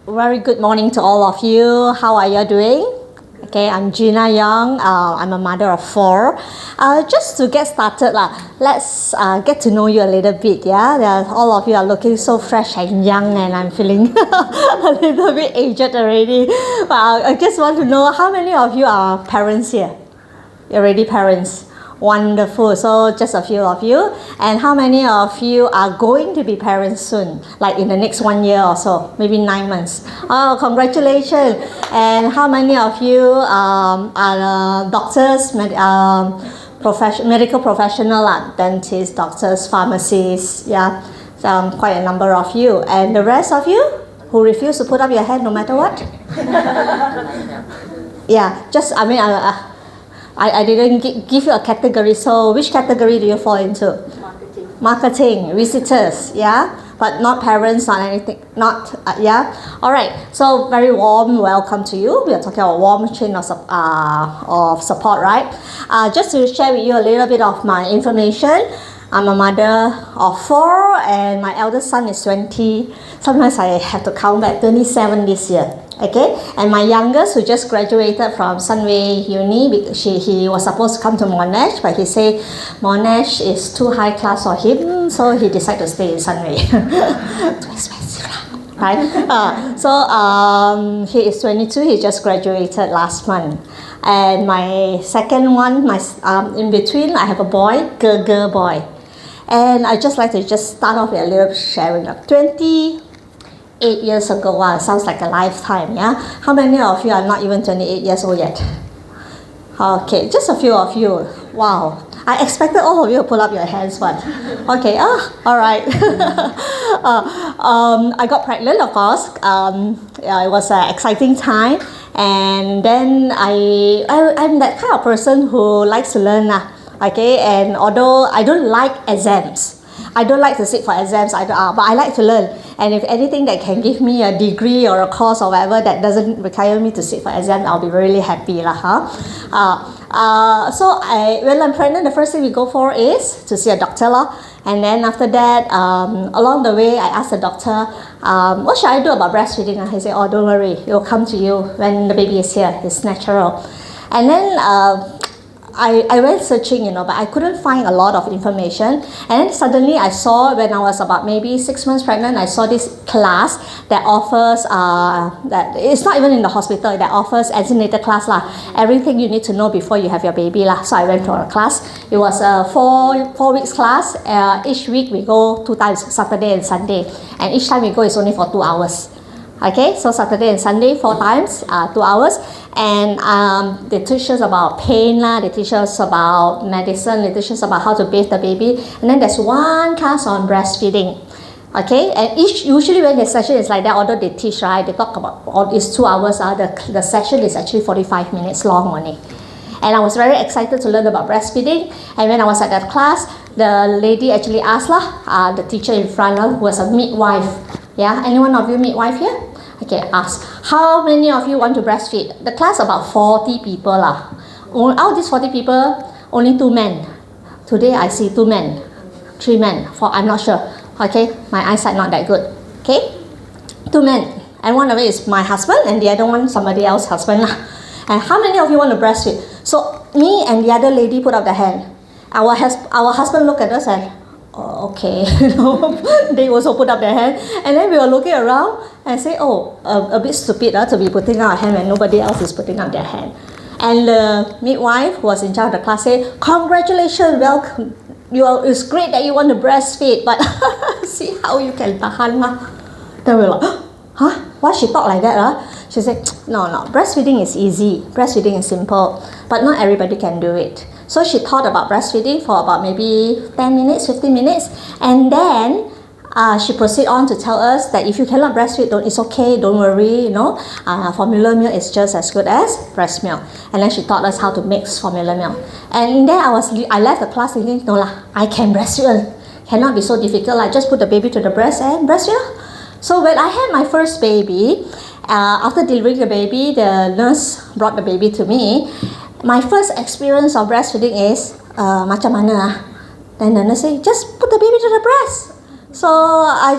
Very good morning to all of you. How are you doing? Okay, I'm Gina Yong. I'm a mother of 4. Just to get started, let's get to know you a little bit. Yeah, all of you are looking so fresh and young, and I'm feeling a little bit aged already. But I just want to know how many of you are parents here? You're already parents. Wonderful. So just a few of you. And how many of you are going to be parents soon? Like in the next 1 year or so, maybe 9 months. Oh, congratulations. And how many of you are doctors, medical professional, dentists, doctors, pharmacists? Yeah, quite a number of you. And the rest of you who refuse to put up your hand no matter what? Yeah, I didn't give you a category, so which category do you fall into? Marketing, visitors, yeah? But not parents, not anything, yeah? Alright, so very warm welcome to you. We are talking about warm chain of support, right? Just to share with you a little bit of my information. I'm a mother of 4 and my eldest son is 20. Sometimes I have to count back, 27 this year. Okay, and my youngest, who just graduated from Sunway Uni, he was supposed to come to Monash, but he said Monash is too high class for him, so he decided to stay in Sunway. Too expensive, right? He is 22. He just graduated last month. And my second one, in between, I have a boy, girl boy. And I just like to start off with a little sharing of 28 years ago. Wow, sounds like a lifetime, yeah? How many of you are not even 28 years old yet? Okay, just a few of you. Wow. I expected all of you to pull up your hands, but okay, all right. I got pregnant, of course. It was an exciting time. And then I'm that kind of person who likes to learn. Okay, and although I don't like exams, I don't like to sit for exams, but I like to learn. And if anything that can give me a degree or a course or whatever that doesn't require me to sit for exams, I'll be really happy. When I'm pregnant, the first thing we go for is to see a doctor. And then after that, along the way, I asked the doctor, what should I do about breastfeeding? He said, oh, don't worry, it will come to you when the baby is here. It's natural. And then I went searching, but I couldn't find a lot of information. And then suddenly I saw, when I was about maybe 6 months pregnant, I saw this class that offers, that it's not even in the hospital, that offers antenatal class, everything you need to know before you have your baby. So I went for a class. It was a 4 weeks class. Each week we go 2 times, Saturday and Sunday. And each time we go is only for 2 hours. Okay, so Saturday and Sunday, 4 times, 2 hours. And they teach us about pain, they teach us about medicine, they teach us about how to bathe the baby. And then there's one class on breastfeeding. Okay, and usually when the session is like that, although they teach, right, they talk about all these 2 hours, the session is actually 45 minutes long only. And I was very excited to learn about breastfeeding. And when I was at that class, the lady actually asked, the teacher in front, who was a midwife. Yeah, anyone of you midwife here? Okay, ask, how many of you want to breastfeed? The class about 40 people. Out of these 40 people, only 2 men. Today I see 2 men, 3 men, 4, I'm not sure. Okay, my eyesight not that good. Okay, 2 men. And one of it is my husband, and the other one somebody else's husband. And how many of you want to breastfeed? So me and the other lady put up the hand. Our husband looked at us and, okay, they also put up their hand. And then we were looking around and say, a bit stupid to be putting up a hand when nobody else is putting up their hand. And the midwife who was in charge of the class said, congratulations, welcome. It's great that you want to breastfeed, but see how you can tahan. Then we were like, huh? Why she talk like that? She said, no, breastfeeding is easy. Breastfeeding is simple, but not everybody can do it. So she taught about breastfeeding for about maybe 10 minutes, 15 minutes. And then she proceeded on to tell us that if you cannot breastfeed, it's okay, don't worry, formula milk is just as good as breast milk. And then she taught us how to mix formula milk. And then I left the class thinking, no I can breastfeed. Cannot be so difficult, just put the baby to the breast and breastfeed. So when I had my first baby, after delivering the baby, the nurse brought the baby to me. My first experience of breastfeeding is, macam mana? Then the nurse said, just put the baby to the breast. So I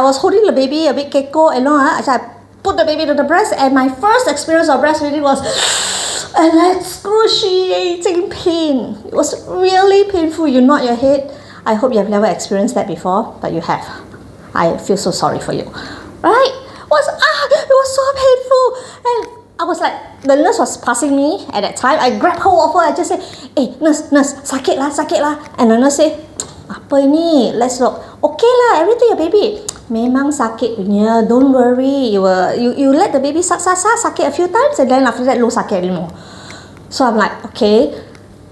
was holding the baby a bit keko, I said, put the baby to the breast, and my first experience of breastfeeding was an excruciating pain. It was really painful. You nod your head. I hope you have never experienced that before, but you have. I feel so sorry for you. Right? It was so painful. And I was like, the nurse was passing me at that time. I grabbed hold of her. I just said, hey, nurse, sakit lah. And the nurse said, apa ini? Let's look. Okay lah, everything your baby. Memang sakit punya, don't worry. You let the baby sakit a few times, and then after that, no sakit anymore. So I'm like, okay.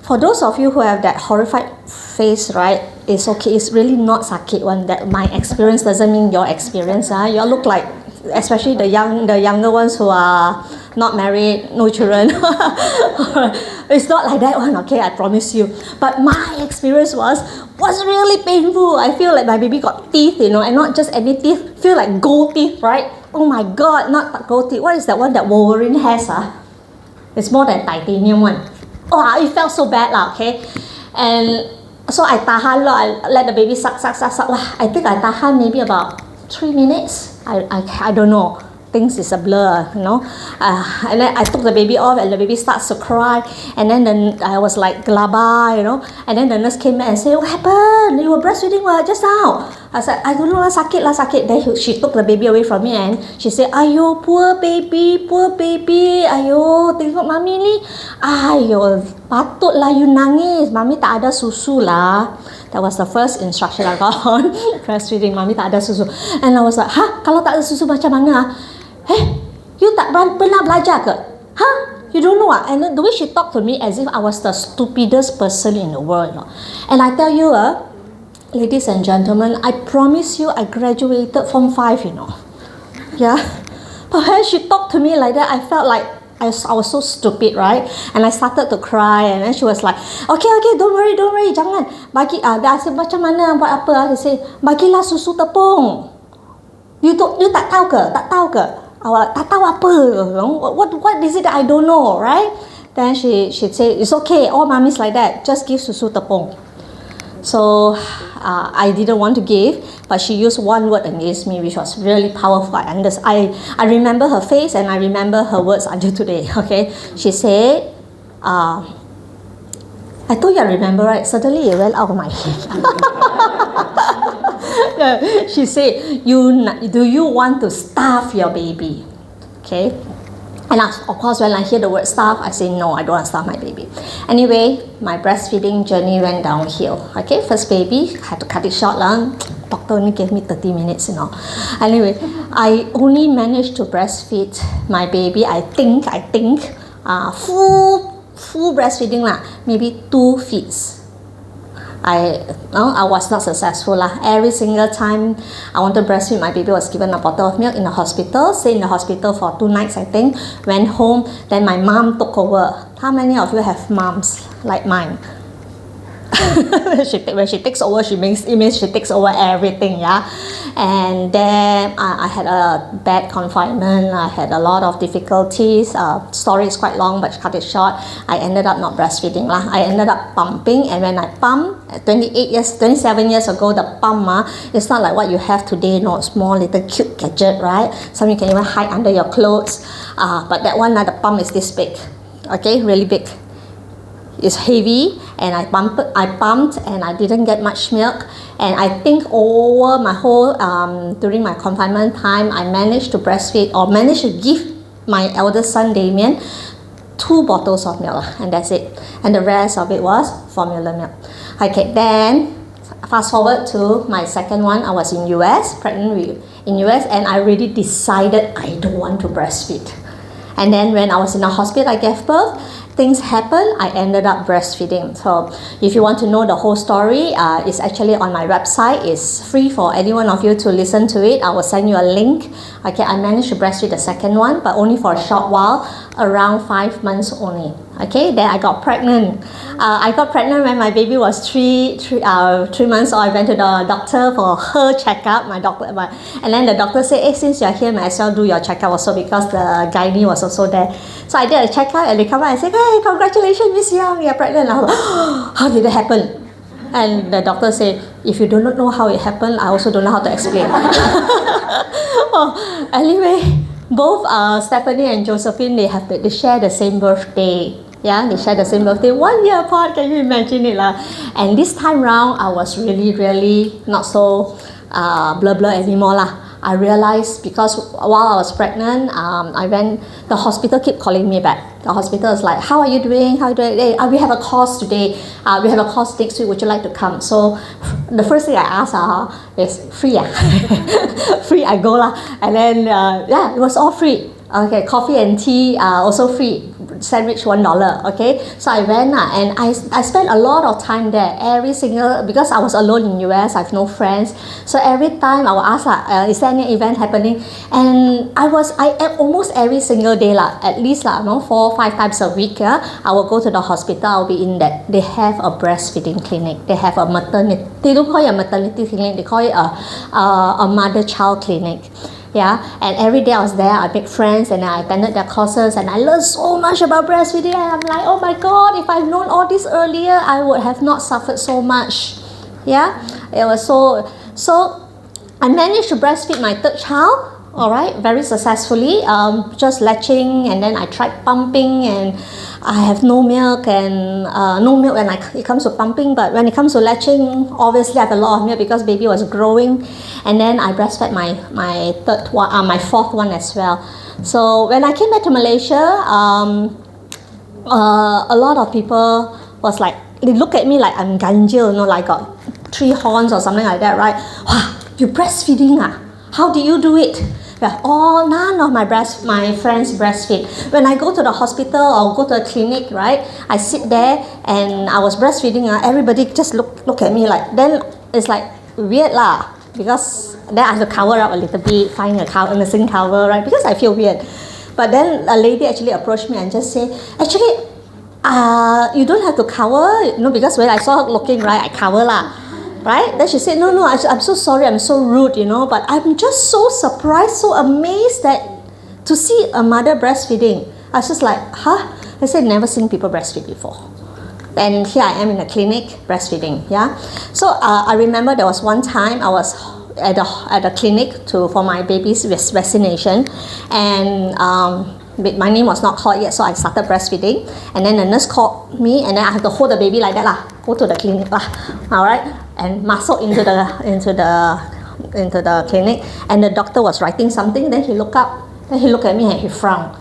For those of you who have that horrified face, right, it's okay. It's really not sakit one. That my experience doesn't mean your experience. You all look like, especially the younger ones who are not married, no children. It's not like that one, okay, I promise you. But my experience was really painful. I feel like my baby got teeth, and not just any teeth, feel like gold teeth, right? Oh my God, not gold teeth. What is that one that Wolverine has? It's more than titanium one. Oh, it felt so bad, okay? And so I tahan, I let the baby suck. I think I tahan maybe about 3 minutes. I don't know. Things is a blur, and then I took the baby off, and the baby starts to cry, and then I was like glaba, and then the nurse came back and said, what happened? You were breastfeeding just now. I said, I don't know lah, sakit. Then she took the baby away from me, and she said, ayo, poor baby, ayo, tengok mami ni, ayo, patutlah you nangis, mami tak ada susu lah. That was the first instruction I got on breastfeeding. Mami tak ada susu. And I was like, kalau tak ada susu macam mana? You tak pernah belajar ke? You don't know what? And the way she talked to me as if I was the stupidest person in the world. And I tell you, ladies and gentlemen, I promise you I graduated from 5, Yeah. But when she talked to me like that, I felt like I was so stupid, right? And I started to cry, and then she was like, okay, don't worry, jangan. Bagi, I said, macam mana, buat apa? She said, bagilah susu tepung. You tak tahu ke? Tak tahu apa? What is it that I don't know, right? Then she said, it's okay, all mommies like that, just give susu tepung. So I didn't want to give, but she used one word against me, which was really powerful. I remember her face, and I remember her words until today. Okay, she said, I told you I remember, right? Suddenly it went out of my head. She said, do you want to starve your baby? Okay. And of course, when I hear the word starve, I say, no, I don't want to starve my baby. Anyway, my breastfeeding journey went downhill. Okay, first baby, I had to cut it short. Doctor only gave me 30 minutes, Anyway, I only managed to breastfeed my baby, I think, full breastfeeding, maybe 2 feeds. I was not successful. Every single time I wanted to breastfeed, my baby was given a bottle of milk in the hospital. Stayed in the hospital for 2 nights, I think. Went home. Then my mom took over. How many of you have moms like mine? When she takes over, it means she takes over everything, yeah. And then I had a bad confinement. I had a lot of difficulties. Story is quite long, but cut it short. I ended up not breastfeeding lah. I ended up pumping, and when I pumped, 27 years ago, the pump it's not like what you have today, small little cute gadget, right? Some you can even hide under your clothes. But that one, the pump is this big, okay, really big. It's heavy, and I pumped, and I didn't get much milk. And I think over my whole during my confinement time, I managed to breastfeed, or managed to give my eldest son Damien 2 bottles of milk, and that's it. And the rest of it was formula milk. Okay, then fast forward to my second one. I was in US, pregnant in US, and I really decided I don't want to breastfeed. And then when I was in the hospital, I gave birth. Things happened, I ended up breastfeeding. So if you want to know the whole story, it's actually on my website. It's free for any one of you to listen to it. I will send you a link. Okay, I managed to breastfeed the second one, but only for a short while, around 5 months only. Okay, then I got pregnant. I got pregnant when my baby was 3 months old. I went to the doctor for her checkup. And then the doctor said, hey, since you're here, might as well do your checkup also, because the gynae was also there. So I did a checkup, and they come out and said, hey, congratulations, Miss Young, you're pregnant. I was like, how did it happen? And the doctor said, if you do not know how it happened, I also don't know how to explain. Anyway, both Stephanie and Josephine, they share the same birthday. Yeah, they share the same birthday 1 year apart. Can you imagine it lah? And this time round, I was really not so blah anymore lah. I realized because while I was pregnant, the hospital kept calling me back. The hospital is like, how are you doing? How are you doing? Hey, we have a course today. We have a course next week. Would you like to come? So the first thing I asked is free. Free, I go lah. And then, it was all free. Okay, coffee and tea also free. Sandwich $1. Okay, so I went and I spent a lot of time there. Because I was alone in US, I have no friends. So every time I will ask is there any event happening? And I almost every single day at least 4 or 5 times a week. I will go to the hospital. I'll be in that. They have a breastfeeding clinic. They have a maternity. They don't call it a maternity clinic. They call it a mother-child clinic. Yeah, and every day I was there, I make friends and I attended their courses and I learned so much about breastfeeding, and I'm like, oh my God, if I've known all this earlier, I would have not suffered so much. Yeah, it was so I managed to breastfeed my 3rd child, all right, very successfully, just latching, and then I tried pumping, and I have no milk when it comes to pumping, but when it comes to latching, obviously I have a lot of milk because baby was growing. And then I breastfed my 4th one as well. So when I came back to Malaysia, a lot of people was like, they look at me like I'm ganjil, like got 3 horns or something like that, right? Wow, you breastfeeding How do you do it? None of my friends breastfeed. When I go to the hospital or go to a clinic, right, I sit there and I was breastfeeding, everybody just look at me like, then it's like weird lah, because then I have to cover up a little bit, find a nursing cover, right, because I feel weird. But then a lady actually approached me and just say, actually, you don't have to cover, because when I saw her looking, right, I cover lah. Right? Then she said, no, I'm so sorry, I'm so rude, but I'm just so surprised, so amazed to see a mother breastfeeding. I was just like, huh? I said, never seen people breastfeed before. And here I am in a clinic breastfeeding, yeah? So I remember there was one time I was at a clinic for my baby's vaccination, and my name was not called yet, so I started breastfeeding, and then the nurse called me, and then I have to hold the baby like that lah, go to the clinic lah, all right, and muscle into the clinic, and the doctor was writing something. Then he looked up, then he looked at me and he frowned.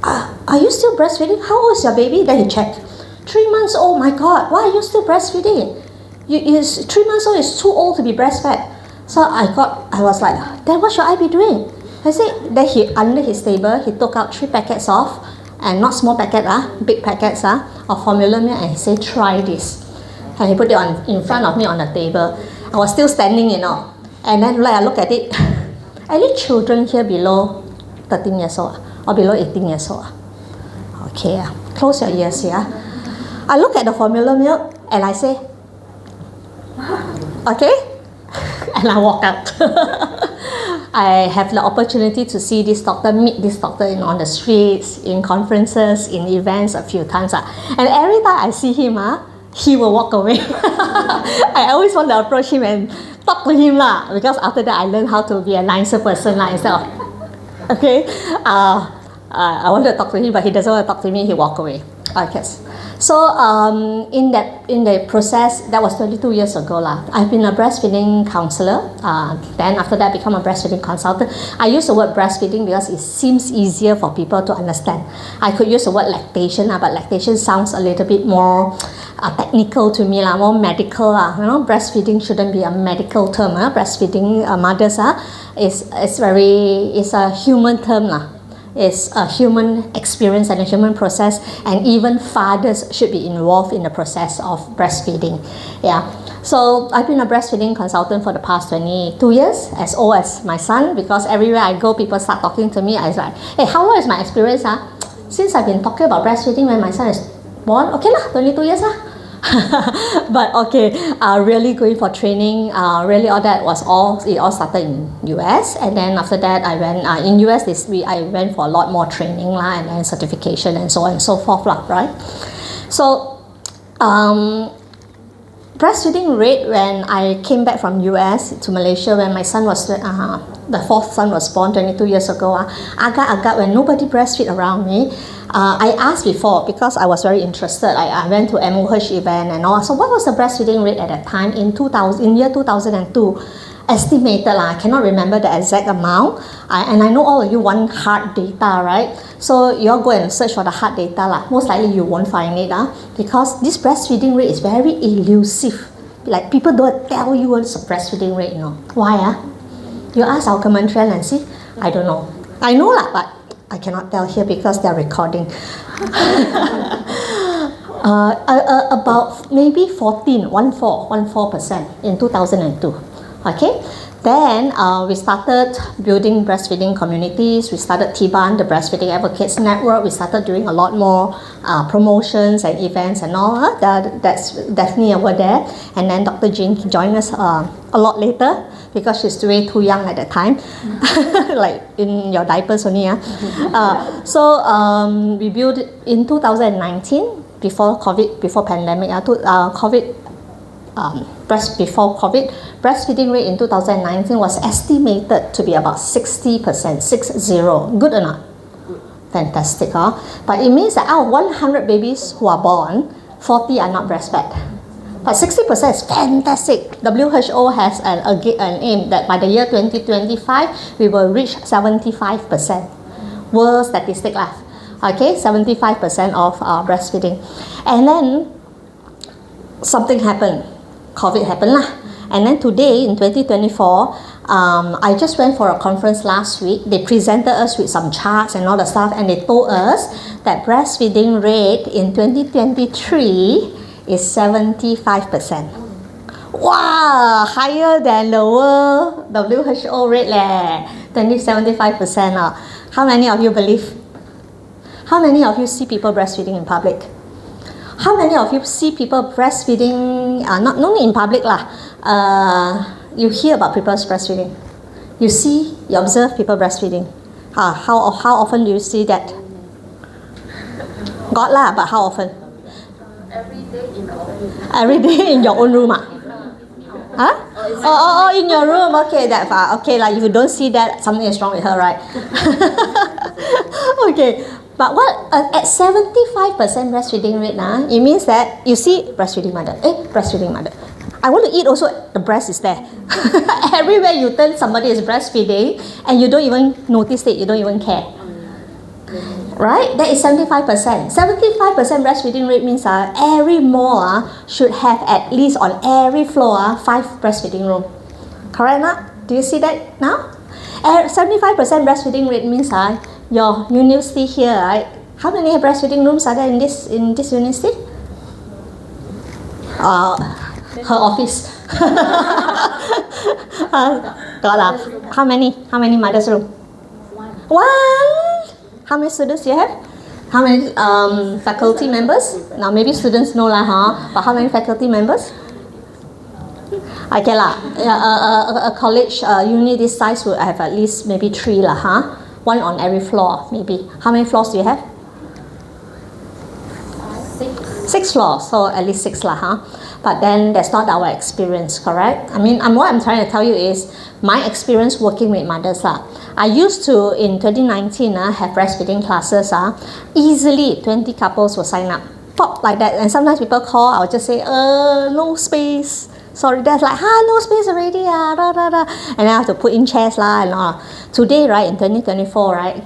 Are you still breastfeeding? How old is your baby? Then he checked. 3 months old. My God, why are you still breastfeeding? 3 months old is too old to be breastfed. So I was like, then what should I be doing? I said, then under his table, he took out 3 packets of, and not small packet, big packets of formula milk, and he said, try this. And he put it in front of me on the table. I was still standing, and then I look at it. Any children here below 13 years old or below 18 years old? Okay, close your ears here. I look at the formula milk and I say, okay, and I walk out. I have the opportunity to see this doctor, meet this doctor on the streets, in conferences, in events a few times. And every time I see him, he will walk away. I always want to approach him and talk to him because after that I learned how to be a nicer person instead of, okay, I want to talk to him, but he doesn't want to talk to me, he walk away. Okay. So in the process, that was 22 years ago I've been a breastfeeding counselor. Then after that, become a breastfeeding consultant. I use the word breastfeeding because it seems easier for people to understand. I could use the word lactation, but lactation sounds a little bit more technical to me, more medical. Breastfeeding shouldn't be a medical term. Breastfeeding mothers it's a human term. It's a human experience and a human process, and even fathers should be involved in the process of breastfeeding. Yeah. So I've been a breastfeeding consultant for the past 22 years, as old as my son, because everywhere I go, people start talking to me. I was like, hey, how long is my experience? Since I've been talking about breastfeeding when my son is born, okay 22 years But okay, really going for training, really all that it all started in US, and then after that I went in US. I went for a lot more training and then certification and so on and so forth right. So breastfeeding rate when I came back from US to Malaysia when my son was, the fourth son was born 22 years ago, agak-agak when nobody breastfeed around me, I asked before because I was very interested. I went to MOH event and all. So what was the breastfeeding rate at that time in year 2002? Estimated I cannot remember the exact amount. And I know all of you want hard data, right? So you all go and search for the hard data Most likely you won't find it because this breastfeeding rate is very elusive. Like people don't tell you what's the breastfeeding rate, Why You ask our Kementerian and see. I don't know. I know but I cannot tell here because they're recording. About maybe 14% in 2002. Okay, then we started building breastfeeding communities. We started TBAN, the Breastfeeding Advocates Network. We started doing a lot more promotions and events and all. That's definitely over there. And then Dr. Jing joined us a lot later because she's way too young at that time, like in your diapers only. So we built it in 2019 before COVID, before pandemic. Before COVID, breastfeeding rate in 2019 was estimated to be about 60%, 60. Good or not? Fantastic, But it means that out of 100 babies who are born, 40 are not breastfed. But 60% is fantastic. WHO has an aim that by the year 2025, we will reach 75%. World statistic Okay, 75% of breastfeeding. And then something happened. COVID happened And then today in 2024, I just went for a conference last week. They presented us with some charts and all the stuff, and they told us that breastfeeding rate in 2023 is 75%. Wow, higher than the world WHO rate 75%. How many of you believe? How many of you see people breastfeeding in public? How many of you see people breastfeeding, not only in public you hear about people's breastfeeding. You observe people breastfeeding. How often do you see that? Got but how often? Every day in your own room in your room. Okay, that far. Okay, if you don't see that, something is wrong with her, right? Okay. But what at 75% breastfeeding rate it means that you see breastfeeding mother. Breastfeeding mother. I want to eat also, the breast is there. Everywhere you turn, somebody is breastfeeding and you don't even notice it, you don't even care. Right? That is 75%. 75% breastfeeding rate means every mall should have at least on every floor 5 breastfeeding room. Correct not? Do you see that now? 75% breastfeeding rate means your university here, right? How many breastfeeding rooms are there in this university? Her office. How many mothers' room? One. How many students you have? How many faculty members? Now maybe students know but how many faculty members? Okay a college uni this size would have at least maybe 3 One on every floor, maybe. How many floors do you have? 6 floors, so at least 6 But then that's not our experience, correct? I mean, what I'm trying to tell you is my experience working with mothers I used to in 2019 have breastfeeding classes easily 20 couples will sign up, pop like that, and sometimes people call, I'll just say no space. Sorry, that's no space already, and then I have to put in chairs and all. Today, right, in 2024, right,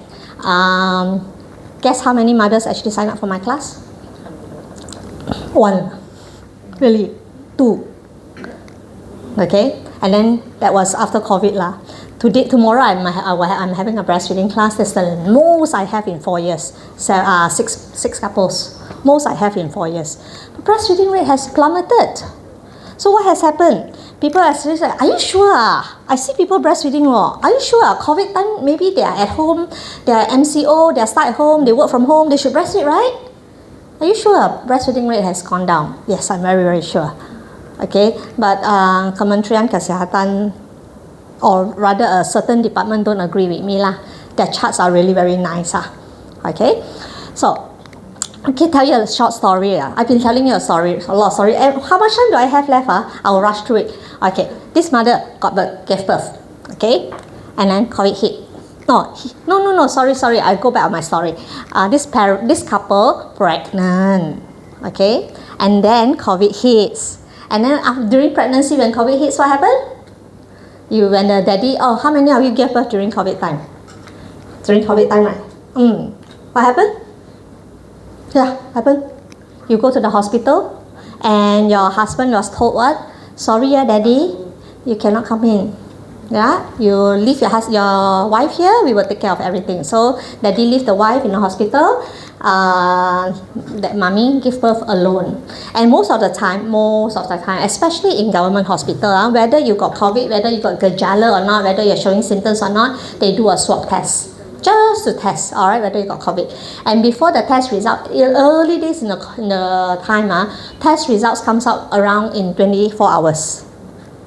guess how many mothers actually sign up for my class? 1. Really? 2. Okay, and then that was after COVID Tomorrow I'm having a breastfeeding class. That's the most I have in 4 years. So, 6 couples. Most I have in 4 years. The breastfeeding rate has plummeted. So what has happened? People actually say, are you sure? I see people breastfeeding. Are you sure? COVID time, maybe they are at home, they are MCO, they are stuck at home, they work from home, they should breastfeed, right? Are you sure breastfeeding rate has gone down? Yes, I'm very, very sure. Okay, but Kementerian Kesihatan, or rather a certain department don't agree with me Their charts are really very nice Okay, so Okay, tell you a short story. I've been telling you a lot of story. How much time do I have left? I will rush through it. Okay, this mother gave birth. Okay, and then COVID hit. No. Sorry. I go back on my story. This couple pregnant. Okay, and then COVID hits. And then during pregnancy, when COVID hits, what happened? When the daddy. How many of you gave birth during COVID time? During COVID time, right? What happened? Yeah, happened. You go to the hospital and your husband was told what? Sorry, daddy, you cannot come in. Yeah, you leave your wife here, we will take care of everything. So daddy leave the wife in the hospital, that mommy give birth alone. And most of the time, especially in government hospital, whether you got COVID, whether you got Gejala or not, whether you're showing symptoms or not, they do a swab test. Just to test, all right, whether you got COVID. And before the test result, in early days in the time, test results comes out around in 24 hours.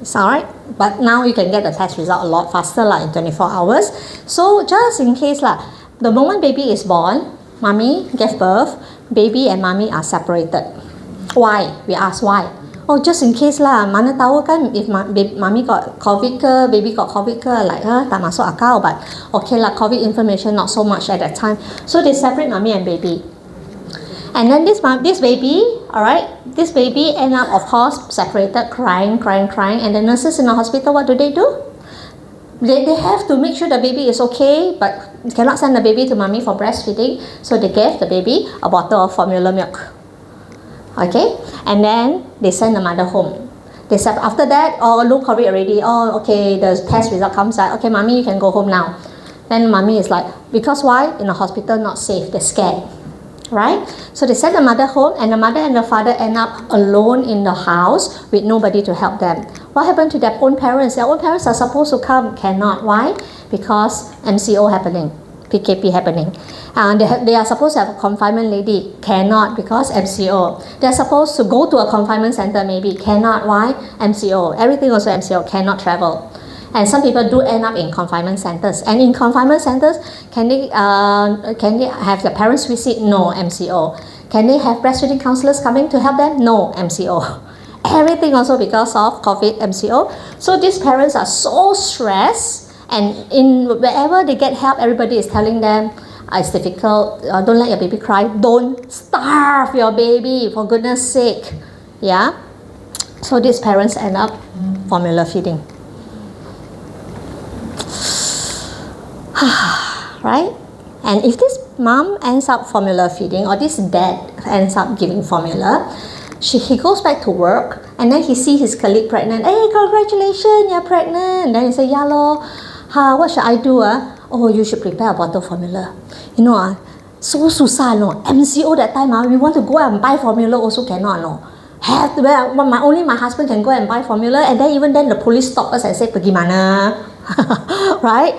It's all right, but now you can get the test result a lot faster, in 24 hours. So just in case, the moment baby is born, mommy gave birth, baby and mommy are separated. Why? We ask why. Just in case mana tahu kan if mommy got COVID ke, baby got COVID ke, tak masuk akal, but okay COVID information not so much at that time. So they separate mommy and baby. And then this baby, alright, this baby end up of course separated, crying, and the nurses in the hospital, what do? They have to make sure the baby is okay, but cannot send the baby to mommy for breastfeeding, so they gave the baby a bottle of formula milk. Okay, and then they send the mother home. They said after that, no COVID already. Okay, the test result comes out. Okay, mommy, you can go home now. Then mommy is like, because why? In the hospital, not safe. They're scared, right? So they send the mother home, and the mother and the father end up alone in the house with nobody to help them. What happened to their own parents? Their own parents are supposed to come, cannot. Why? Because MCO happening. PKP happening. They are supposed to have a confinement lady, cannot because MCO. They are supposed to go to a confinement center, maybe, cannot. Why? MCO. Everything also MCO, cannot travel. And some people do end up in confinement centers. And in confinement centers, can they have the parents visit? No, MCO. Can they have breastfeeding counselors coming to help them? No, MCO. Everything also because of COVID, MCO. So these parents are so stressed. And wherever they get help, everybody is telling them, it's difficult, don't let your baby cry, don't starve your baby, for goodness sake. Yeah? So these parents end up formula feeding. Right? And if this mom ends up formula feeding, or this dad ends up giving formula, he goes back to work, and then he sees his colleague pregnant. Hey, congratulations, you're pregnant. Then he say, yeah lor. What should I do? You should prepare a bottle formula. So susah, no. MCO that time, we want to go and buy formula also cannot, no. Have to, only my husband can go and buy formula, and then even then the police stop us and say, pergi mana? Right?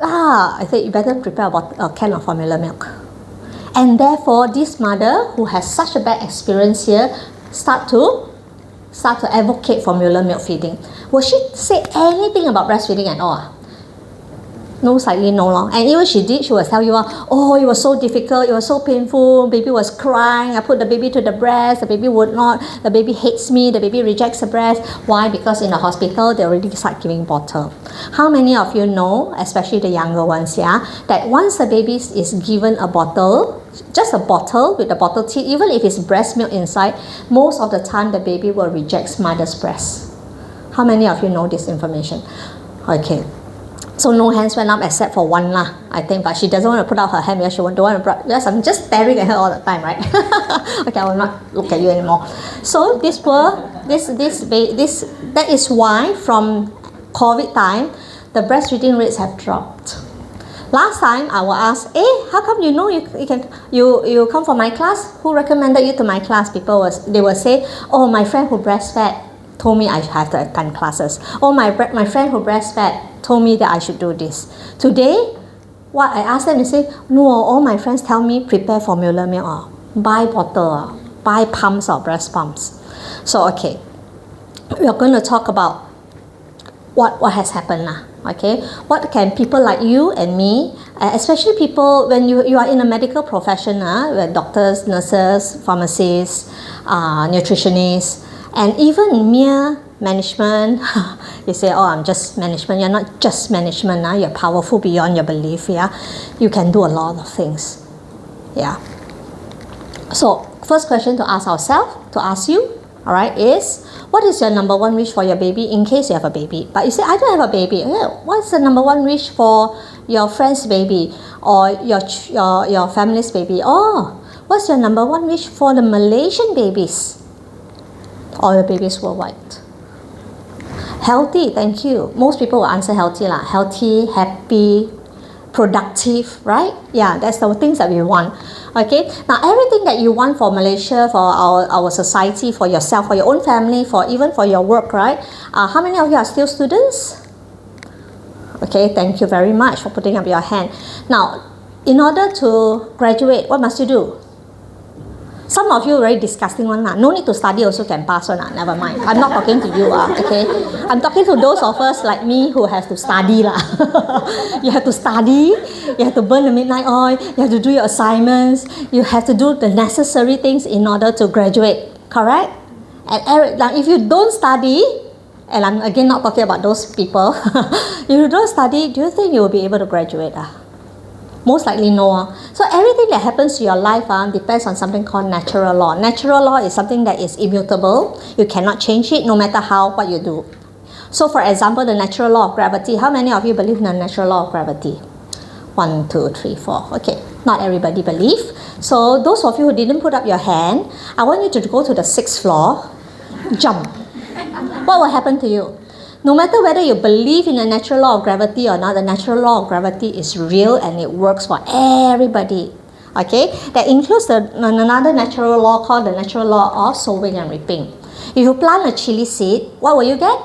I said, you better prepare a can of formula milk. And therefore, this mother who has such a bad experience here start to advocate formula milk feeding. Will she say anything about breastfeeding at all? No, slightly no long. And even she did, she will tell you, it was so difficult, it was so painful, baby was crying, I put the baby to the breast, the baby would not, the baby hates me, the baby rejects the breast. Why? Because in the hospital, they already start giving bottle. How many of you know, especially the younger ones, that once the baby is given a bottle, just a bottle with the bottle teeth, even if it's breast milk inside, most of the time the baby will reject mother's breast. How many of you know this information? Okay. So no hands went up except for one I think, but she doesn't want to put out her hand because she don't want to. Yes, I'm just staring at her all the time, right? Okay, I will not look at you anymore. So that is why from COVID time, the breastfeeding rates have dropped. Last time I will ask, how come you know you come from my class? Who recommended you to my class? They will say, my friend who breastfed told me I have to attend classes. My friend who breastfed told me that I should do this. Today, what I asked them to say, no, all my friends tell me prepare formula milk, buy bottle, buy pumps or breast pumps. So okay, we are going to talk about what has happened now. Okay, what can people like you and me, especially people when you are in a medical profession, where doctors, nurses, pharmacists, nutritionists, and even mere management, you say, oh, I'm just management. You're not just management. You're powerful beyond your belief. Yeah, you can do a lot of things. Yeah. So first question to ask ourselves, to ask you, all right, is what is your number one wish for your baby in case you have a baby? But you say, I don't have a baby. What's the number one wish for your friend's baby or your family's baby? Oh, what's your number one wish for the Malaysian babies or the babies worldwide? Healthy, thank you. Most people will answer healthy lah. Healthy, happy, productive, right? Yeah, that's the things that we want. Okay, now everything that you want for Malaysia, for our society, for yourself, for your own family, even for your work, right? How many of you are still students? Okay, thank you very much for putting up your hand. Now, in order to graduate, what must you do? Some of you very disgusting one. No need to study also can pass one. Never mind. I'm not talking to you. Okay, I'm talking to those of us like me who has to study. You have to study. You have to burn the midnight oil. You have to do your assignments. You have to do the necessary things in order to graduate. Correct? And now if you don't study, and I'm again not talking about those people, if you don't study, do you think you will be able to graduate? Most likely no. So everything that happens to your life depends on something called natural law. Natural law is something that is immutable. You cannot change it no matter what you do. So for example, the natural law of gravity. How many of you believe in the natural law of gravity? 1, 2, 3, 4. Okay, not everybody believe. So those of you who didn't put up your hand, I want you to go to the 6th floor, jump. What will happen to you? No matter whether you believe in the natural law of gravity or not, the natural law of gravity is real and it works for everybody. Okay, that includes another natural law called the natural law of sowing and reaping. If you plant a chili seed, what will you get?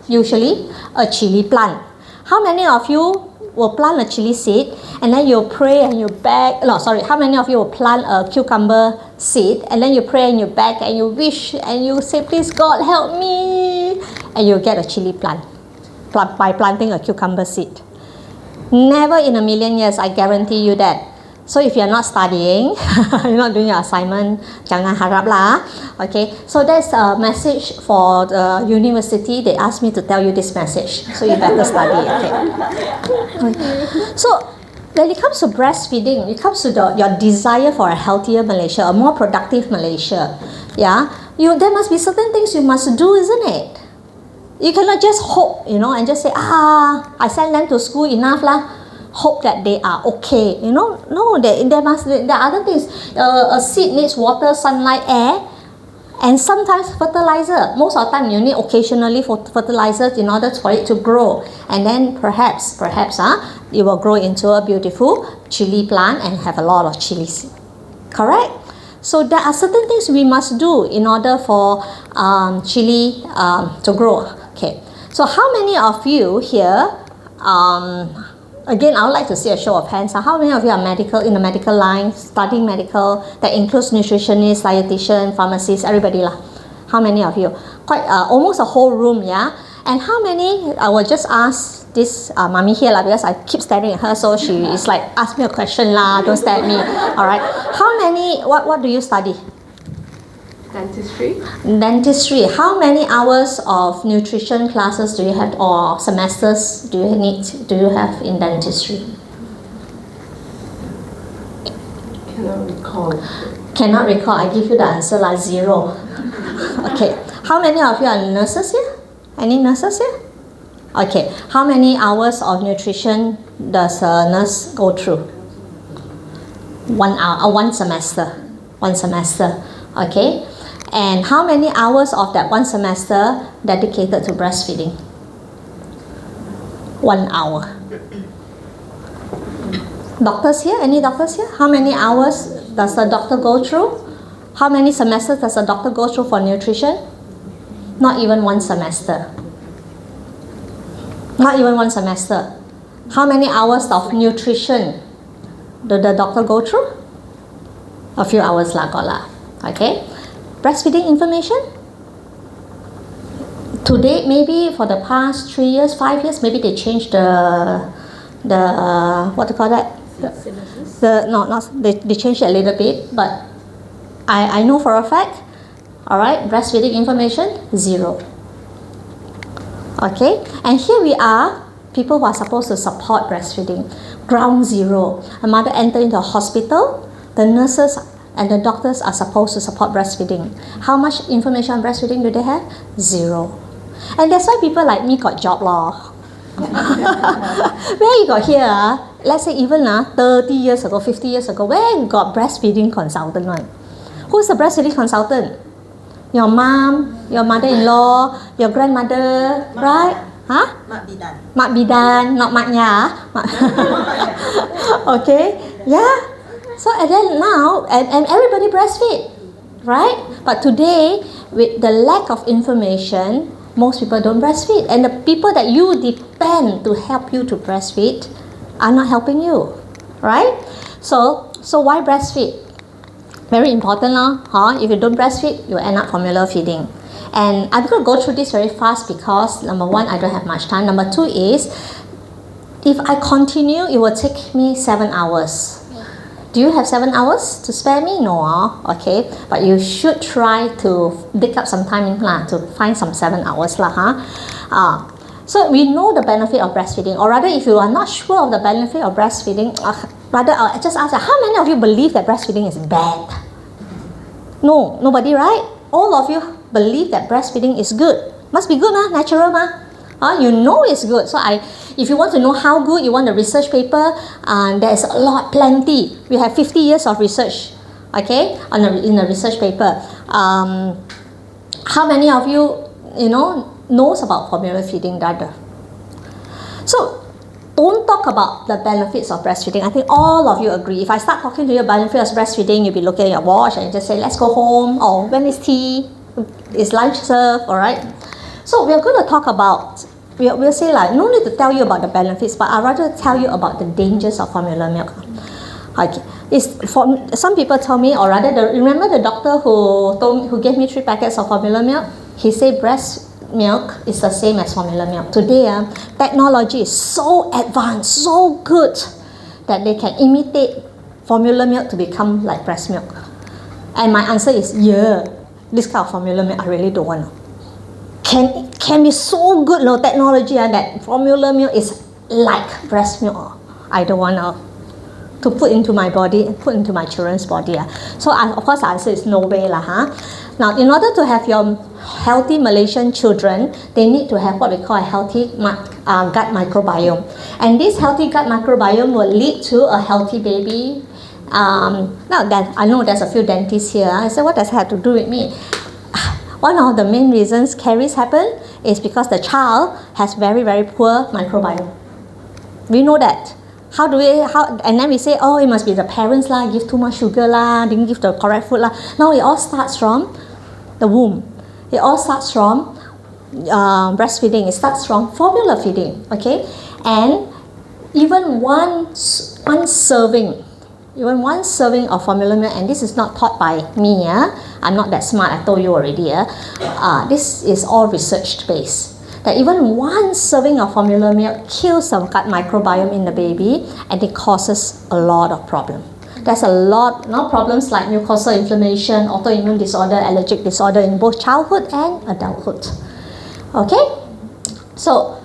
Usually, a chili plant. How many of you will plant a chili seed and then you pray and you beg? No, sorry. How many of you will plant a cucumber seed and then you pray and you beg and you wish and you say, please God help me, and you get a chili plant by planting a cucumber seed? Never in a million years, I guarantee you that. So if you're not studying, you're not doing your assignment, jangan harap lah. Okay, so that's a message for the university. They asked me to tell you this message, so you better study. Okay. So when it comes to breastfeeding, it comes to your desire for a healthier Malaysia, a more productive Malaysia. Yeah, there must be certain things you must do, isn't it? You cannot just hope, and just say, I send them to school enough lah. Hope that they are okay, No, there are other things. A seed needs water, sunlight, air, and sometimes fertilizer. Most of the time, you need occasionally fertilizers in order for it to grow, and then perhaps, it will grow into a beautiful chili plant and have a lot of chilies. Correct? So there are certain things we must do in order for chili to grow. Okay. So how many of you here? Again, I would like to see a show of hands. How many of you are in the medical line, studying medical? That includes nutritionists, dietitian, pharmacists, everybody lah. How many of you? Quite almost a whole room, yeah. And how many? I will just ask this mommy here lah, because I keep staring at her, so she is like, ask me a question lah, don't stare at me. All right. How many? What do you study? Dentistry. Dentistry. How many hours of nutrition classes do you have, or semesters do you have in dentistry? Cannot recall. Cannot recall. I give you the answer like 0. Okay. How many of you are nurses here? Any nurses here? Okay. How many hours of nutrition does a nurse go through? 1 hour. 1 semester. 1 semester. Okay. And how many hours of that 1 semester dedicated to breastfeeding? 1 hour. Doctors here? Any doctors here? How many hours does a doctor go through? How many semesters does a doctor go through for nutrition? Not even 1 semester. Not even 1 semester. How many hours of nutrition did the doctor go through? A few hours lah, got lah. Okay. Breastfeeding information? Today, maybe for the past 3 years, 5 years, maybe they changed the what do you call that? They changed it a little bit, but I know for a fact, all right, breastfeeding information, 0. Okay, and here we are, people who are supposed to support breastfeeding, ground zero. A mother enters into a hospital, the nurses and the doctors are supposed to support breastfeeding. How much information on breastfeeding do they have? 0. And that's why people like me got job law. Where you got here, let's say even 30 years ago, 50 years ago, where you got breastfeeding consultant one? Who's the breastfeeding consultant? Your mom, your mother-in-law, your grandmother, right? Huh? Mak bidan, not maknya. Okay, yeah. So and then now, and everybody breastfeed, right? But today, with the lack of information, most people don't breastfeed, and the people that you depend to help you to breastfeed are not helping you, right? So why breastfeed? Very important, huh? If you don't breastfeed, you end up formula feeding. And I'm going to go through this very fast because number 1, I don't have much time. Number 2 is, if I continue, it will take me 7 hours. Do you have 7 hours to spare me? No, okay. But you should try to dig up some time to find some 7 hours. So we know the benefit of breastfeeding. Or rather, if you are not sure of the benefit of breastfeeding, rather I'll just ask, how many of you believe that breastfeeding is bad? No, nobody, right? All of you believe that breastfeeding is good. Must be good, natural, you know it's good. So if you want to know how good, you want a research paper, there's a lot, plenty. We have 50 years of research, okay, in a research paper. How many of you, knows about formula feeding, rather? So don't talk about the benefits of breastfeeding. I think all of you agree. If I start talking to you about benefits of breastfeeding, you'll be looking at your watch and just say, let's go home, or when is tea? Is lunch served? All right. So we're going to talk about, we'll say no need to tell you about the benefits, but I'd rather tell you about the dangers of formula milk. Okay. Some people tell me, or rather, remember the doctor who gave me 3 packets of formula milk? He said breast milk is the same as formula milk. Today, technology is so advanced, so good, that they can imitate formula milk to become like breast milk. And my answer is, yeah, this kind of formula milk I really don't want. Can be so good, technology, that formula milk is like breast milk. I don't want to put into my body and put into my children's body. So of course the answer is no way. Now, in order to have your healthy Malaysian children, they need to have what we call a healthy gut microbiome. And this healthy gut microbiome will lead to a healthy baby. Now that I know there's a few dentists here. I said, what does it have to do with me? One of the main reasons caries happen is because the child has very, very poor microbiome. We know that. And then we say, oh, it must be the parents give too much sugar didn't give the correct food No, it all starts from the womb. It all starts from breastfeeding. It starts from formula feeding, okay? And even one serving of formula milk, and this is not taught by me, I'm not that smart, I told you already, this is all research based. That even one serving of formula milk kills the gut microbiome in the baby, and it causes a lot of problems. There's a lot of problems like mucosal inflammation, autoimmune disorder, allergic disorder in both childhood and adulthood. Okay? So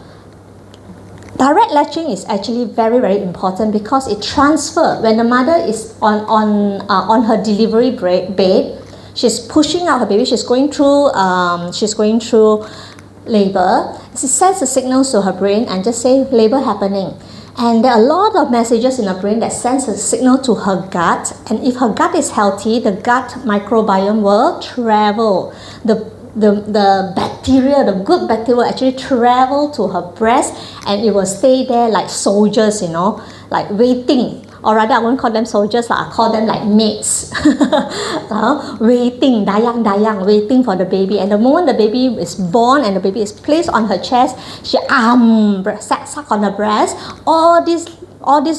direct latching is actually very, very important because it transfers. When the mother is on her delivery bed, she's pushing out her baby. She's going through labor. She sends the signals to her brain and just say labor happening. And there are a lot of messages in her brain that sends a signal to her gut. And if her gut is healthy, the gut microbiome will travel. The bacteria, the good bacteria will actually travel to her breast, and it will stay there like soldiers, like waiting. Or rather, I won't call them soldiers, I call them like maids. Waiting, dayang, waiting for the baby. And the moment the baby is born and the baby is placed on her chest, she suck on her breast, all this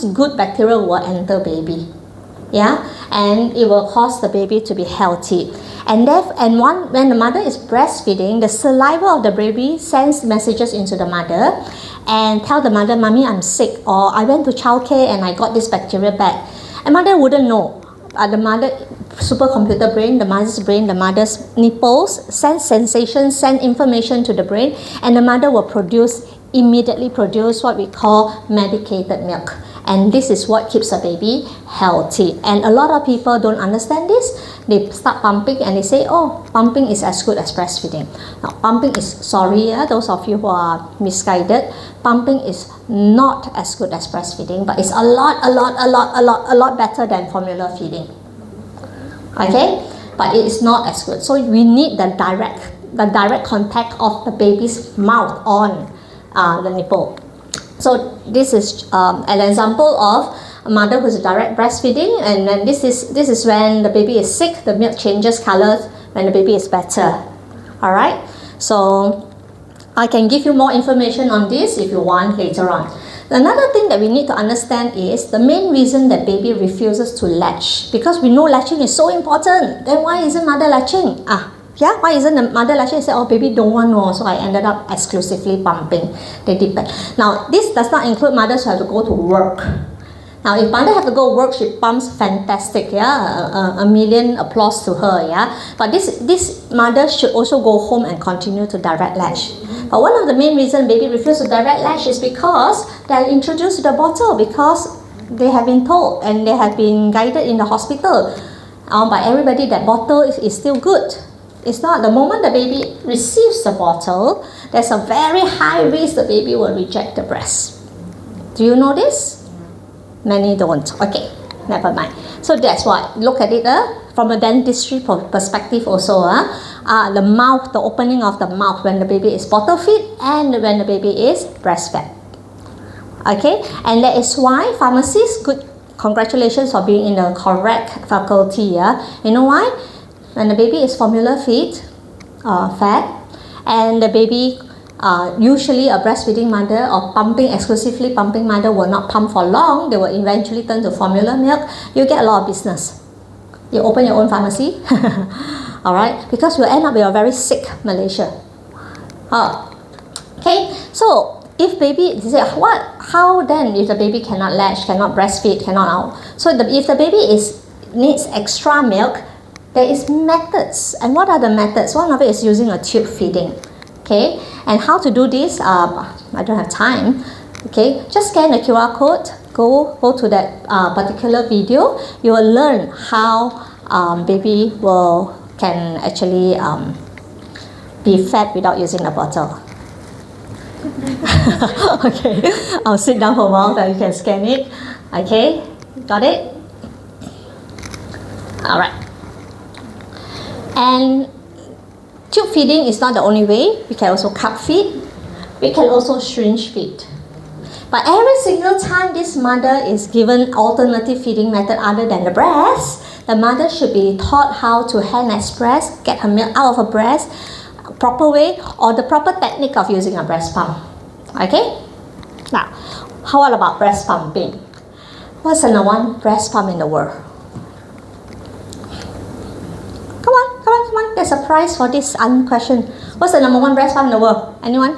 good bacteria will enter baby. Yeah, and it will cause the baby to be healthy. When the mother is breastfeeding, the saliva of the baby sends messages into the mother and tell the mother, "Mommy, I'm sick," or "I went to childcare and I got this bacteria back." And mother wouldn't know. The mother supercomputer brain, the mother's nipples send sensations, send information to the brain, and the mother will immediately produce what we call medicated milk. And this is what keeps a baby healthy. And a lot of people don't understand this. They start pumping and they say, "Oh, pumping is as good as breastfeeding." Now, pumping is, those of you who are misguided, pumping is not as good as breastfeeding, but it's a lot better than formula feeding. Okay? But it is not as good. So we need the direct contact of the baby's mouth on the nipple. So this is an example of a mother who's direct breastfeeding, and then this is when the baby is sick, the milk changes color when the baby is better. Alright? So I can give you more information on this if you want later on. Another thing that we need to understand is the main reason that baby refuses to latch, because we know latching is so important. Then why isn't mother latching? Why isn't the mother latching? Say, "Oh, baby don't want more," so I ended up exclusively pumping. They depend. Now, this does not include mothers who have to go to work. Now, if mother have to go work, she pumps fantastic, a million applause to her, But this mother should also go home and continue to direct latch. But one of the main reasons baby refuses to direct latch is because they are introduced to the bottle, because they have been told and they have been guided in the hospital by everybody that bottle is still good. It's not. The moment the baby receives the bottle, there's a very high risk the baby will reject the breast. Do you know this? Many don't. Okay, never mind. So that's why. Look at it from a dentistry perspective also. The mouth, the opening of the mouth when the baby is bottle feed and when the baby is breastfed. Okay, and that is why pharmacists, congratulations for being in the correct faculty. You know why? When the baby is formula fed, and the baby, usually a breastfeeding mother or exclusively pumping mother will not pump for long. They will eventually turn to formula milk. You get a lot of business. You open your own pharmacy, alright? Because you end up with a very sick Malaysia. Okay, so if baby, they say, how then if the baby cannot latch, cannot breastfeed, cannot out? So if the baby needs extra milk, there is methods. And what are the methods? One of it is using a tube feeding. Okay, and how to do this? I don't have time. Okay, just scan the QR code. Go to that particular video. You will learn how baby can actually be fed without using a bottle. Okay, I'll sit down for a while so you can scan it. Okay, got it? Alright. And tube feeding is not the only way. We can also cup feed. We can also syringe feed. But every single time this mother is given alternative feeding method other than the breast, the mother should be taught how to hand express, get her milk out of her breast, proper way, or the proper technique of using a breast pump. Okay? Now, how about breast pumping? What's the number one breast pump in the world? Come on. There's a prize for this question. What's the number one breast pump in the world? Anyone?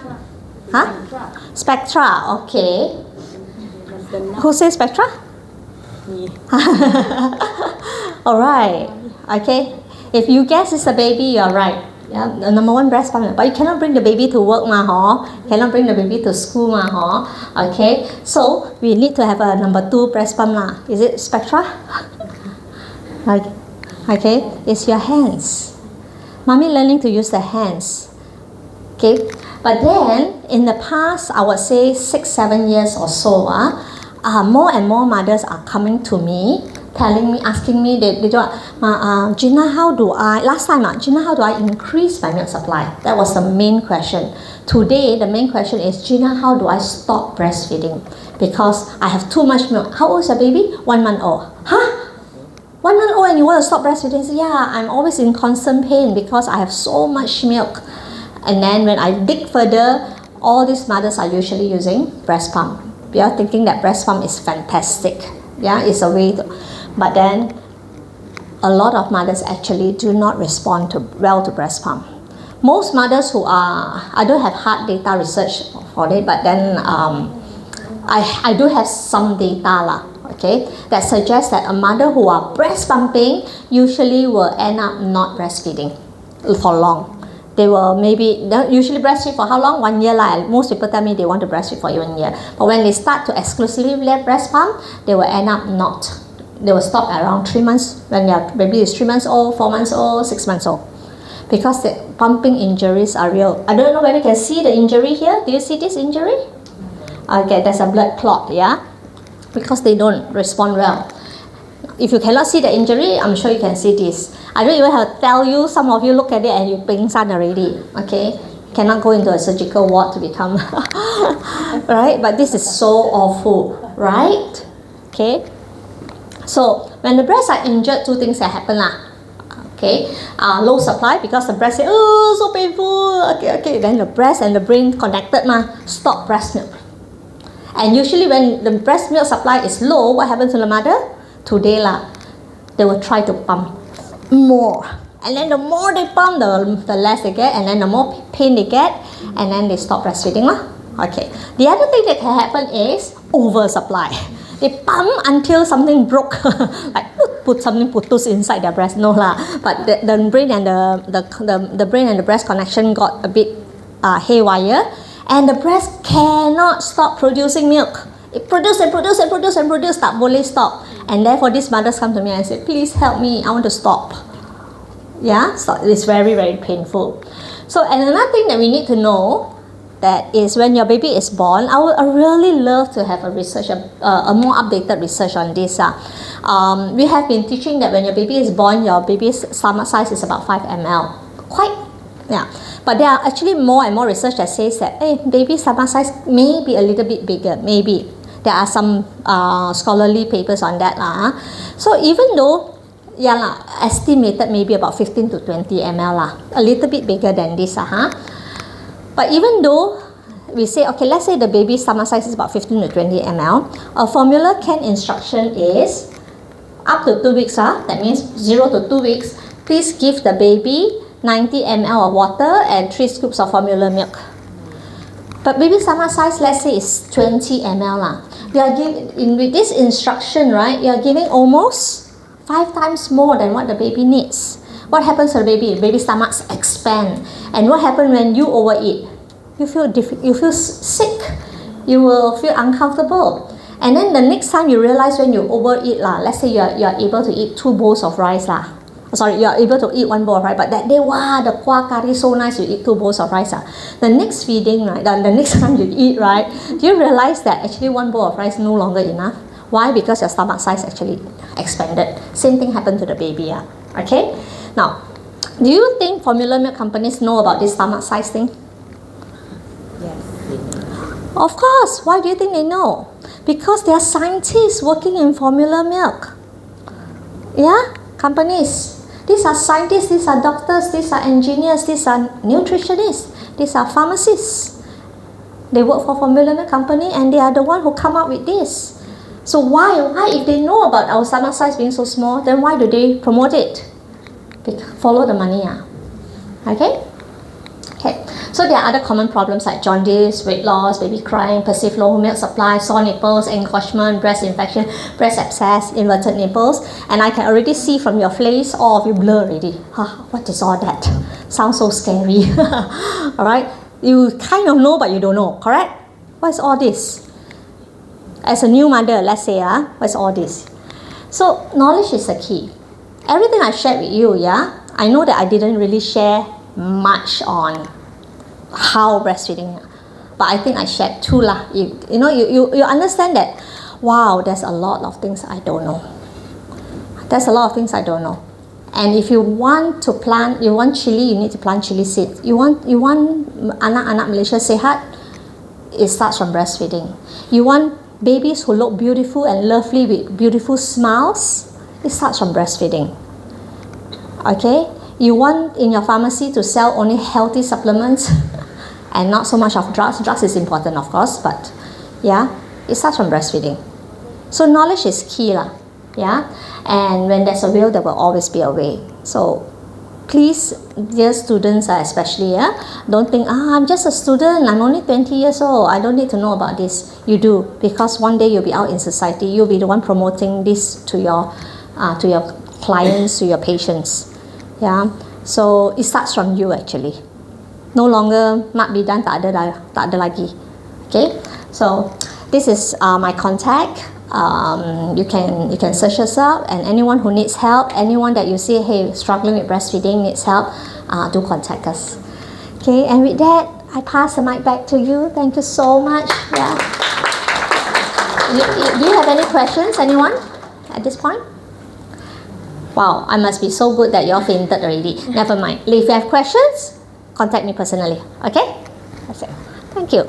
Spectra. Okay. Who says Spectra? Me. Alright. Okay. If you guess it's a baby, you're right. Yeah, the number one breast pump. But you cannot bring the baby to work, cannot bring the baby to school, Okay. So we need to have a number two breast pump, Is it Spectra? Okay. It's your hands. Mommy learning to use the hands. Okay. But then in the past, I would say 6-7 years or so, more and more mothers are coming to me, telling me, asking me, Gina, how do I increase my milk supply? That was the main question. Today, the main question is, Gina, how do I stop breastfeeding? Because I have too much milk. How old is your baby? 1 month old. 1 month old and you want to stop breastfeeding? I say, yeah, I'm always in constant pain because I have so much milk. And then when I dig further, all these mothers are usually using breast pump. We are thinking that breast pump is fantastic. Yeah, it's a way to, but then a lot of mothers actually do not respond well to breast pump. Most mothers who are, I don't have hard data research for it, but then I do have some data lah, okay, that suggests that a mother who are breast pumping usually will end up not breastfeeding for long. They will maybe usually breastfeed for how long? 1 year lah. Most people tell me they want to breastfeed for 1 year. But when they start to exclusively breast pump, they will end up not. They will stop around 3 months when their baby is 3 months old, 4 months old, 6 months old. Because the pumping injuries are real. I don't know whether you can see the injury here. Do you see this injury? Okay, there's a blood clot, yeah? Because they don't respond well. If you cannot see the injury, I'm sure you can see this. I don't even have to tell you, some of you look at it and you pingsan already, okay? Cannot go into a surgical ward to become, right? But this is so awful, right? Okay? So, when the breasts are injured, two things that happen lah. Okay, low supply because the breast say, oh, so painful. Okay, then the breast and the brain connected stop breast milk. And usually when the breast milk supply is low, what happens to the mother? Today they will try to pump more. And then the more they pump, the less they get, and then the more pain they get, and then they stop breastfeeding lah. Okay. The other thing that can happen is oversupply. They pump until something broke, like put something putus inside their breast. No lah, but the brain and the brain and the breast connection got a bit haywire, and the breast cannot stop producing milk. It produce and produce and produce and produce, tak boleh stop. And therefore, these mothers come to me and say, please help me, I want to stop. Yeah, so it's very, very painful. So, and another thing that we need to know that is when your baby is born, I would really love to have a research, a more updated research on this. We have been teaching that when your baby is born, your baby's stomach size is about 5 ml. Yeah. But there are actually more and more research that says that, hey, baby stomach size may be a little bit bigger, maybe. There are some scholarly papers on that. So even though, estimated maybe about 15 to 20 ml, a little bit bigger than this. But even though we say, okay, let's say the baby's stomach size is about 15 to 20 ml, a formula can instruction is up to 2 weeks, that means 0 to 2 weeks, please give the baby 90 ml of water and 3 scoops of formula milk. But baby stomach size, let's say, is 20 ml. You are giving, with this instruction, right, you are giving almost 5 times more than what the baby needs. What happens to the baby? Baby stomachs expand. And what happens when you overeat? You feel sick. You will feel uncomfortable. And then the next time you realize when you overeat, let's say you are able to eat 2 bowls of rice. Sorry, you are able to eat 1 bowl of rice, but that day, wow, the kuah curry so nice, you eat 2 bowls of rice. The next feeding, right, the next time you eat, right, do you realize that actually 1 bowl of rice no longer enough? Why? Because your stomach size actually expanded. Same thing happened to the baby. Okay? Now, do you think formula milk companies know about this stomach size thing? Yes. Of course. Why do you think they know? Because they are scientists working in formula milk. Yeah? Companies. These are scientists, these are doctors, these are engineers, these are nutritionists, these are pharmacists. They work for formula milk company and they are the one who come up with this. So why if they know about our stomach size being so small, then why do they promote it? Follow the money. Okay? So there are other common problems like jaundice, weight loss, baby crying, perceived low milk supply, sore nipples, engorgement, breast infection, breast abscess, inverted nipples. And I can already see from your face, all of you blur already. What is all that? Sounds so scary. Alright? You kind of know, but you don't know, correct? What is all this? As a new mother, let's say, what's all this? So knowledge is the key. Everything I shared with you, I know that I didn't really share much on how breastfeeding, but I think I shared too lah. You understand that, wow, there's a lot of things I don't know. There's a lot of things I don't know. And if you want to plant, you want chili, you need to plant chili seed. You want anak-anak Malaysia sihat, it starts from breastfeeding. You want babies who look beautiful and lovely with beautiful smiles, it starts from breastfeeding. Okay? You want in your pharmacy to sell only healthy supplements and not so much of drugs. Drugs is important, of course, but it starts from breastfeeding. So knowledge is key. Yeah, and when there's a will, there will always be a way. So please, dear students especially, don't think, I'm just a student, I'm only 20 years old, I don't need to know about this. You do, because one day you'll be out in society, you'll be the one promoting this to your clients, to your patients. Yeah, so it starts from you actually. No longer mak bidan tak ada lagi. Okay, so this is my contact. You can search us up, and anyone who needs help, anyone that you see, hey, struggling with breastfeeding, needs help, do contact us. Okay, and with that, I pass the mic back to you. Thank you so much. Yeah. Do you have any questions, anyone, at this point? Wow, I must be so good that you all fainted already. Never mind. If you have questions, contact me personally. Okay? That's it. Thank you.